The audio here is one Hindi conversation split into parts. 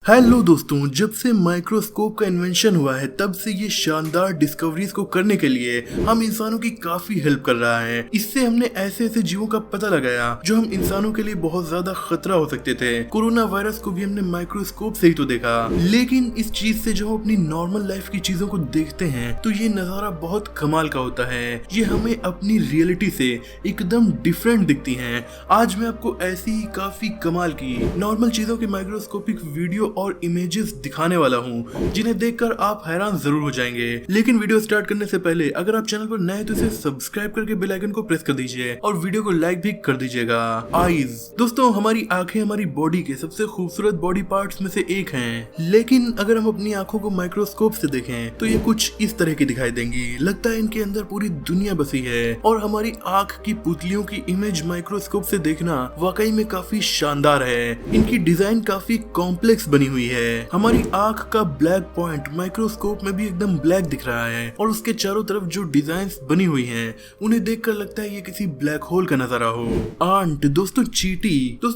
हेलो दोस्तों, जब से माइक्रोस्कोप का इन्वेंशन हुआ है तब से ये शानदार डिस्कवरीज को करने के लिए हम इंसानों की काफी हेल्प कर रहा है। इससे हमने ऐसे ऐसे जीवों का पता लगाया जो हम इंसानों के लिए बहुत ज्यादा खतरा हो सकते थे। कोरोना वायरस को भी हमने माइक्रोस्कोप से ही तो देखा, लेकिन इस चीज से जो हम अपनी नॉर्मल लाइफ की चीजों को देखते हैं तो ये नजारा बहुत कमाल का होता है। ये हमें अपनी रियलिटी से एकदम डिफरेंट दिखती है। आज मैं आपको ऐसी ही काफी कमाल की नॉर्मल चीजों के माइक्रोस्कोपिक वीडियो और इमेजेस दिखाने वाला हूँ जिन्हें देखकर आप हैरान जरूर हो जाएंगे। लेकिन वीडियो स्टार्ट करने से पहले अगर आप चैनल पर नए हैं तो इसे सब्सक्राइब करके बेल आइकन को प्रेस कर दीजिए और वीडियो को लाइक भी कर दीजिएगा। आईज दोस्तों, हमारी आंखें हमारी बॉडी के सबसे खूबसूरत बॉडी पार्ट्स में से एक हैं, लेकिन अगर हम अपनी आंखों को माइक्रोस्कोप से देखें तो ये कुछ इस तरह की दिखाई देंगी। लगता है इनके अंदर पूरी दुनिया बसी है। और हमारी आंख की पुतलियों की इमेज माइक्रोस्कोप से देखना वाकई में काफी शानदार है। इनकी डिजाइन काफी कॉम्प्लेक्स बनी हुई है। हमारी आंख का ब्लैक पॉइंट माइक्रोस्कोप में भी एकदम ब्लैक दिख रहा है और उसके चारों तरफ जो डिजाइन्स बनी हुई हैं उन्हें देखकर लगता है ये किसी ब्लैक होल का नजारा हो। आंट दोस्तों,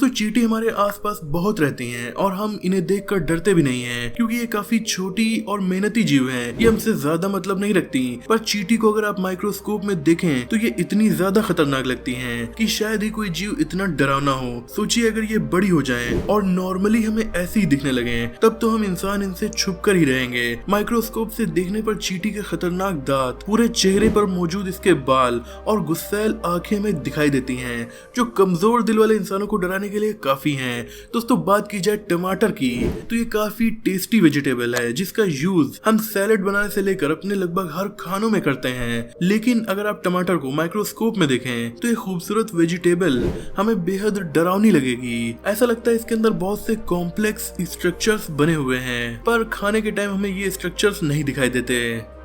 चींटी हमारे आसपास बहुत रहती हैं और हम इन्हें देखकर डरते भी नहीं हैं क्योंकि ये काफी छोटी और मेहनती जीव हैं। ये हमसे ज्यादा मतलब नहीं रखती, पर चींटी को अगर आप माइक्रोस्कोप में देखें तो ये इतनी ज्यादा खतरनाक लगती हैं कि शायद ही कोई जीव इतना डरावना हो। सोचिए अगर ये बड़ी हो जाएं और नॉर्मली हमें ऐसे ही दिखने लगे तब तो हम इंसान इनसे छुप कर ही रहेंगे। माइक्रोस्कोप से देखने पर चींटी के खतरनाक दांत, पूरे चेहरे पर मौजूद इसके बाल और गुस्सैल आंखें में दिखाई देती हैं जो कमजोर दिल वाले इंसानों को डराने के लिए काफी हैं। दोस्तों, बात की जाए टमाटर की तो ये काफी टेस्टी वेजिटेबल है जिसका यूज हम सैलेड बनाने से लेकर अपने लगभग हर खानों में करते हैं। लेकिन अगर आप टमाटर को माइक्रोस्कोप में देखें तो ये खूबसूरत वेजिटेबल हमें बेहद डरावनी लगेगी। ऐसा लगता है इसके अंदर बहुत से कॉम्प्लेक्स स्ट्रक्चर्स बने हुए हैं, पर खाने के टाइम हमें ये स्ट्रक्चर्स नहीं दिखाई देते।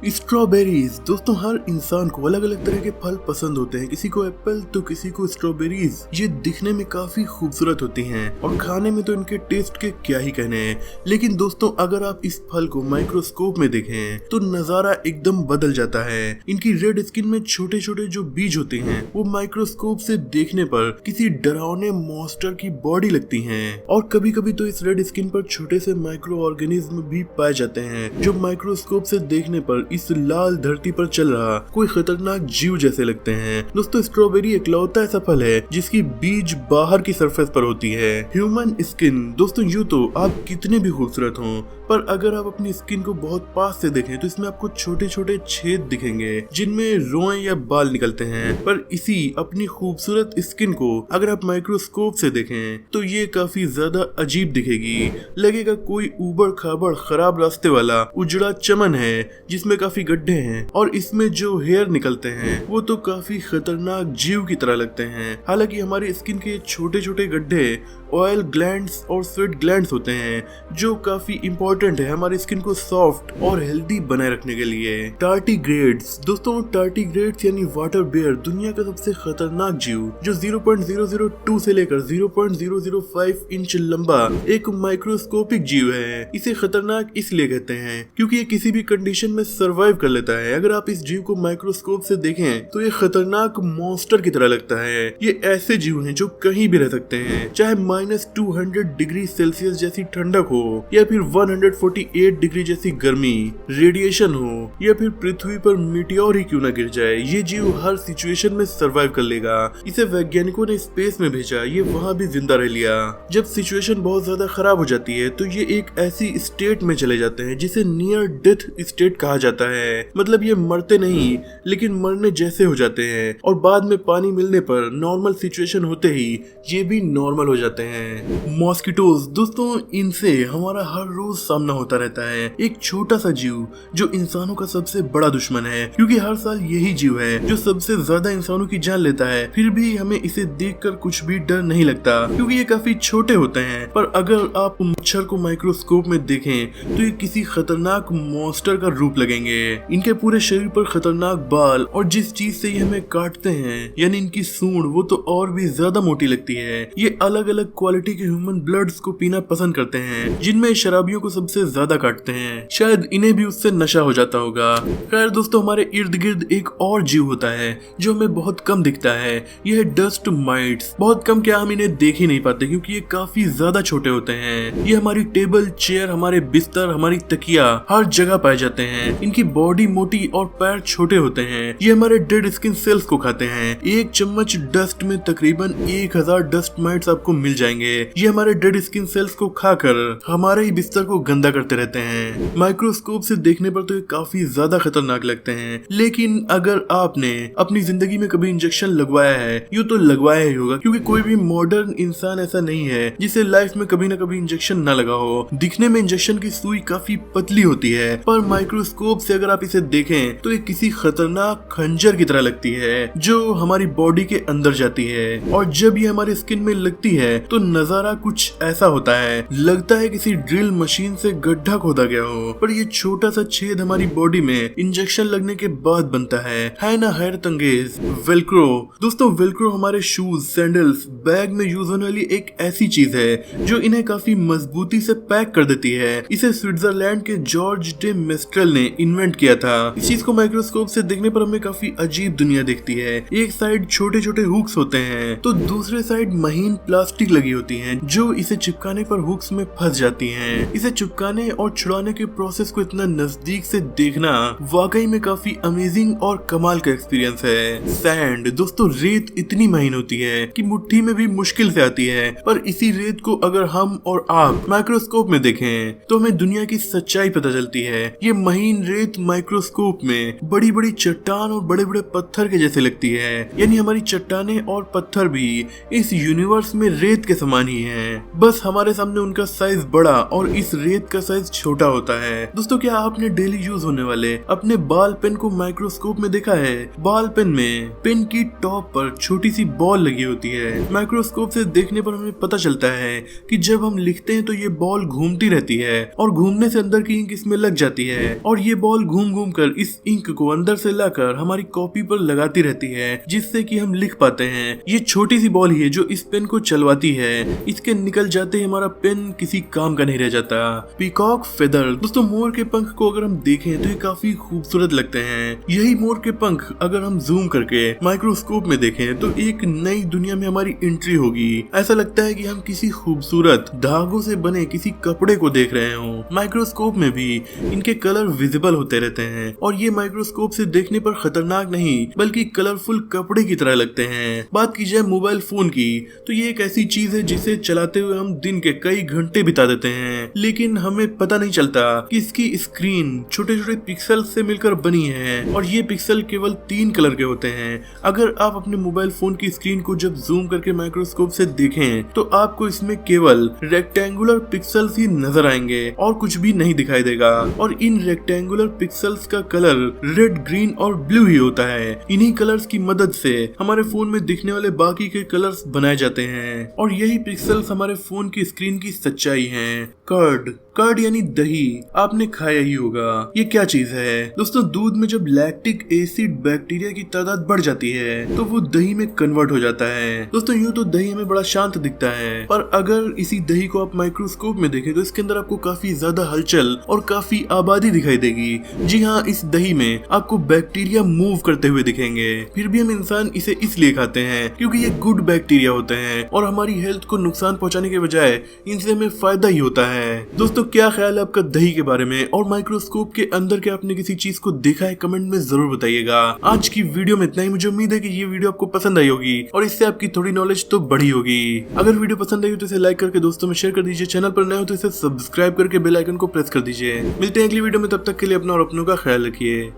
स्ट्रॉबेरीज दोस्तों, हर इंसान को अलग अलग तरह के फल पसंद होते हैं। किसी को एप्पल तो किसी को स्ट्रॉबेरीज। ये दिखने में काफी खूबसूरत होती हैं और खाने में तो इनके टेस्ट के क्या ही कहने हैं। लेकिन दोस्तों, अगर आप इस फल को माइक्रोस्कोप में देखें तो नजारा एकदम बदल जाता है। इनकी रेड स्किन में छोटे छोटे जो बीज होते हैं वो माइक्रोस्कोप से देखने पर किसी डरावने मॉन्स्टर की बॉडी लगती हैं। और कभी कभी तो इस रेड स्किन पर छोटे से माइक्रो ऑर्गेनिज्म भी पाए जाते हैं जो माइक्रोस्कोप से देखने पर इस लाल धरती पर चल रहा कोई खतरनाक जीव जैसे लगते हैं। दोस्तों, स्ट्रॉबेरी इकलौता ऐसा फल है जिसकी बीज बाहर की सरफेस पर होती है। ह्यूमन स्किन दोस्तों, यूं तो आप कितने भी खूबसूरत हों, पर अगर आप अपनी स्किन को बहुत पास से देखें तो इसमें आपको छोटे छोटे छेद दिखेंगे जिनमें रोएं या बाल निकलते हैं। पर इसी अपनी खूबसूरत स्किन को अगर आप माइक्रोस्कोप से देखें तो ये काफी ज्यादा अजीब दिखेगी। लगेगा कोई ऊबड़ खाबड़ खराब रास्ते वाला उजड़ा चमन है जिसमें काफी गड्ढे हैं और इसमें जो हेयर निकलते हैं वो तो काफी खतरनाक जीव की तरह लगते हैं। हालांकि हमारी स्किन के छोटे छोटे गड्ढे ऑयल ग्लैंड्स और स्वेट ग्लैंड्स होते हैं जो काफी इंपॉर्टेंट है हमारी स्किन को सॉफ्ट और हेल्दी बनाए रखने के लिए। टार्टीग्रेड्स दोस्तों, टार्टीग्रेड्स यानी वाटर बेयर दुनिया का सबसे खतरनाक जीव जो 0.002 से लेकर 0.005 इंच लंबा एक माइक्रोस्कोपिक जीव है। इसे खतरनाक इसलिए कहते हैं क्योंकि ये किसी भी कंडीशन में सर्वाइव कर लेता है। अगर आप इस जीव को माइक्रोस्कोप से देखें तो ये खतरनाक मॉन्स्टर की तरह लगता है। ये ऐसे जीव हैं जो कहीं भी रह सकते हैं, चाहे -200 डिग्री सेल्सियस जैसी ठंडक हो या फिर 148 डिग्री जैसी गर्मी, रेडिएशन हो या फिर पृथ्वी पर मीटियोर ही क्यों न गिर जाए, ये जीव हर सिचुएशन में सर्वाइव कर लेगा। इसे वैज्ञानिकों ने स्पेस में भेजा, ये वहाँ भी जिंदा रह लिया। जब सिचुएशन बहुत ज्यादा खराब हो जाती है तो ये एक ऐसी स्टेट में चले जाते हैं जिसे नियर डेथ स्टेट कहा जाता है। मतलब ये मरते नहीं लेकिन मरने जैसे हो जाते हैं और बाद में पानी मिलने पर नॉर्मल सिचुएशन होते ही ये भी नॉर्मल हो जाते हैं। मॉस्किटोज दोस्तों, इनसे हमारा हर रोज सामना होता रहता है। एक छोटा सा जीव जो इंसानों का सबसे बड़ा दुश्मन है क्योंकि हर साल यही जीव है जो सबसे ज्यादा इंसानों की जान लेता है। फिर भी हमें इसे देखकर कुछ भी डर नहीं लगता क्योंकि ये काफी छोटे होते हैं। पर अगर आप मच्छर को माइक्रोस्कोप में देखें तो ये किसी खतरनाक मॉन्स्टर का रूप लगेंगे। इनके पूरे शरीर पर खतरनाक बाल और जिस चीज से ये हमें काटते हैं यानी इनकी सूंड वो तो और भी ज्यादा मोटी लगती है। ये अलग अलग क्वालिटी के ह्यूमन ब्लड्स को पीना पसंद करते हैं, जिनमें शराबियों को सबसे ज्यादा काटते हैं। शायद इन्हें भी उससे नशा हो जाता होगा। खैर दोस्तों, हमारे इर्द गिर्द एक और जीव होता है जो हमें बहुत कम दिखता है। यह है डस्ट माइट्स। बहुत कम क्या, हम इन्हें देख ही नहीं पाते क्योंकि ये काफी ज्यादा छोटे होते हैं। ये हमारी टेबल, चेयर, हमारे बिस्तर, हमारी तकिया, हर जगह पाए जाते हैं। इनकी बॉडी मोटी और पैर छोटे होते हैं। ये हमारे डेड स्किन सेल्स को खाते हैं। एक चम्मच डस्ट में तकरीबन 1000 डस्ट माइट्स आपको मिल जाएंगे। ये हमारे डेड स्किन सेल्स को खाकर हमारे ही बिस्तर को गंदा करते रहते हैं। माइक्रोस्कोप से देखने पर तो ये काफी ज्यादा खतरनाक लगते हैं, लेकिन अगर आपने अपनी जिंदगी में कभी इंजेक्शन लगवाया है, यूँ तो लगवाया ही होगा, क्योंकि कोई भी मॉडर्न इंसान ऐसा नहीं है जिसे लाइफ में कभी न कभी इंजेक्शन न लगा हो। दिखने में इंजेक्शन की सुई काफी पतली होती है, पर माइक्रोस्कोप से अगर आप इसे देखें तो ये किसी खतरनाक खंजर की तरह लगती है जो हमारी बॉडी के अंदर जाती है। और जब ये हमारे स्किन में लगती है तो नजारा कुछ ऐसा होता है, लगता है किसी ड्रिल मशीन से गड्ढा खोदा गया हो। पर ये छोटा सा छेद हमारी बॉडी में इंजेक्शन लगने के बाद बनता है ना हैरत अंगेज। वेलक्रो। दोस्तों, वेलक्रो हमारे शूज, सैंडल्स, बैग में यूज होने वाली एक ऐसी चीज है जो इन्हें काफी मजबूती से पैक कर देती है। इसे स्विट्जरलैंड के जॉर्ज डे मेस्ट्रेल ने इन्वेंट किया था। इस चीज को माइक्रोस्कोप से देखने पर हमें काफी अजीब दुनिया दिखती है। एक साइड छोटे छोटे हुक्स होते हैं तो दूसरे साइड महीन प्लास्टिक लगी होती है जो इसे चिपकाने पर हुक्स में फंस जाती हैं। इसे चिपकाने और छुड़ाने के प्रोसेस को इतना नजदीक से देखना वाकई में काफी अमेजिंग और कमाल का एक्सपीरियंस है। सैंड। दोस्तों, रेत इतनी महीन होती है कि मुट्ठी में भी मुश्किल से आती है, पर इसी रेत को अगर हम और आप माइक्रोस्कोप में देखें तो हमें दुनिया की सच्चाई पता चलती है। ये महीन रेत माइक्रोस्कोप में बड़ी बड़ी चट्टान और बड़े बड़े पत्थर के जैसे लगती है, यानी हमारी चट्टाने और पत्थर भी इस यूनिवर्स में रेत के समान ही हैं। बस हमारे सामने उनका साइज बड़ा और इस रेत का साइज छोटा होता है। दोस्तों, क्या आपने डेली यूज होने वाले अपने बॉल पेन को माइक्रोस्कोप में देखा है? बॉल पेन में पेन की टॉप पर छोटी सी बॉल लगी होती है। माइक्रोस्कोप से देखने पर हमें पता चलता है कि जब हम लिखते हैं तो ये बॉल घूमती रहती है और घूमने से अंदर की इंक इसमें लग जाती है और ये बॉल घूम घूम कर इस इंक को अंदर से लाकर हमारी कॉपी पर लगाती रहती है, जिससे कि हम लिख पाते हैं। ये छोटी सी बॉल ही है जो इस पेन को चलवाती है। इसके निकल जाते ही हमारा पेन किसी काम का नहीं रह जाता। Peacock feather. दोस्तों, मोर के पंख को अगर हम देखें तो ये काफी खूबसूरत लगते हैं। यही मोर के पंख अगर हम जूम करके माइक्रोस्कोप में देखें तो एक नई दुनिया में हमारी एंट्री होगी। ऐसा लगता है कि हम किसी खूबसूरत धागों से बने किसी कपड़े को देख रहे हो। माइक्रोस्कोप में भी इनके कलर विजिबल होते रहते हैं और ये माइक्रोस्कोप से देखने पर खतरनाक नहीं बल्कि कलरफुल कपड़े की तरह लगते हैं। बात की जाए मोबाइल फोन की तो ये एक ऐसी चीज है जिसे चलाते हुए हम दिन के कई घंटे बिता देते हैं, लेकिन हमें पता नहीं चलता कि इसकी स्क्रीन छोटे छोटे पिक्सल से मिलकर बनी है और ये पिक्सल केवल 3 कलर के होते हैं। अगर आप अपने मोबाइल फोन की स्क्रीन को जब जूम करके माइक्रोस्कोप से देखें तो आपको इसमें केवल रेक्टेंगुलर पिक्सल्स ही नजर आएंगे और कुछ भी नहीं दिखाई देगा। और इन रेक्टेंगुलर पिक्सल्स का कलर रेड, ग्रीन और ब्लू ही होता है। इन्हीं कलर्स की मदद से हमारे फोन में दिखने वाले बाकी के कलर्स बनाए जाते हैं और यही पिक्सल्स हमारे फोन की स्क्रीन की सच्चाई हैं। कर्ड। कर्ड यानी दही आपने खाया ही होगा। ये क्या चीज है? दोस्तों, दूध में जब लैक्टिक एसिड बैक्टीरिया की तादाद बढ़ जाती है तो वो दही में कन्वर्ट हो जाता है। दोस्तों, यूँ तो दही हमें बड़ा शांत दिखता है, पर अगर इसी दही को आप माइक्रोस्कोप में देखें तो इसके अंदर आपको काफी ज्यादा हलचल और काफी आबादी दिखाई देगी। जी हाँ, इस दही में आपको बैक्टीरिया मूव करते हुए दिखेंगे। फिर भी हम इंसान इसे इसलिए खाते हैं क्योंकि ये गुड बैक्टीरिया होते हैं और हमारी हेल्थ को नुकसान पहुंचाने के बजाय इनसे हमें फायदा ही होता है। दोस्तों, क्या ख्याल है आपका दही के बारे में और माइक्रोस्कोप के अंदर के आपने किसी चीज को देखा है? कमेंट में जरूर बताइएगा। आज की वीडियो में इतना ही। मुझे उम्मीद है कि ये वीडियो आपको पसंद आई होगी और इससे आपकी थोड़ी नॉलेज तो बढ़ी होगी। अगर वीडियो पसंद आई हो तो इसे लाइक करके दोस्तों में शेयर कर दीजिए। चैनल पर नए हो तो इसे सब्सक्राइब करके बेल आइकन को प्रेस कर दीजिए। मिलते हैं अगली वीडियो में, तब तक के लिए अपना और अपनों का ख्याल रखिए।